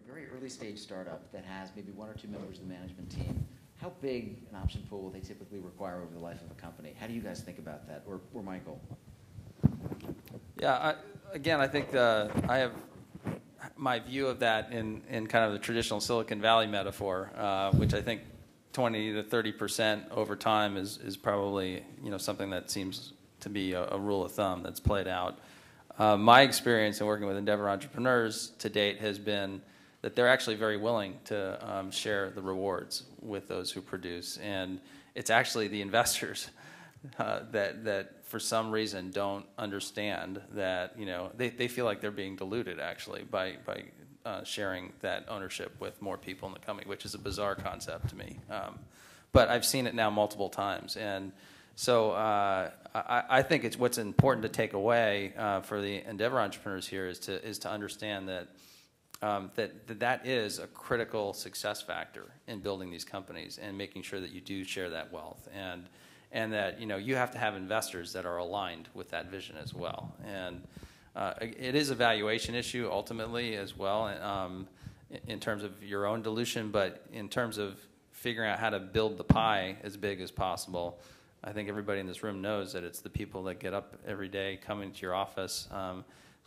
a very early stage startup that has maybe one or two members of the management team, how big an option pool will they typically require over the life of a company? How do you guys think about that? Or Michael? Yeah, I think I have my view of that in kind of the traditional Silicon Valley metaphor, which I think 20 to 30% over time is probably something that seems to be a rule of thumb that's played out. My experience in working with Endeavor entrepreneurs to date has been that they're actually very willing to share the rewards with those who produce, and it's actually the investors that for some reason don't understand that they feel like they're being diluted actually by sharing that ownership with more people in the company, which is a bizarre concept to me. But I've seen it now multiple times, and so I think it's what's important to take away for the Endeavor entrepreneurs here is to understand that that is a critical success factor in building these companies and making sure that you do share that wealth, and that you have to have investors that are aligned with that vision as well. And it is a valuation issue ultimately as well, in terms of your own dilution, but in terms of figuring out how to build the pie as big as possible. I think everybody in this room knows that it's the people that get up every day, come into your office,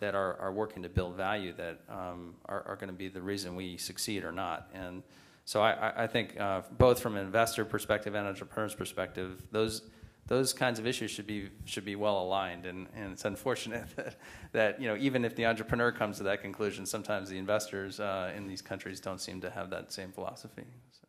that are working to build value that are going to be the reason we succeed or not. And so I think both from an investor perspective and an entrepreneur's perspective, those kinds of issues should be well aligned. And it's unfortunate that even if the entrepreneur comes to that conclusion, sometimes the investors in these countries don't seem to have that same philosophy. So.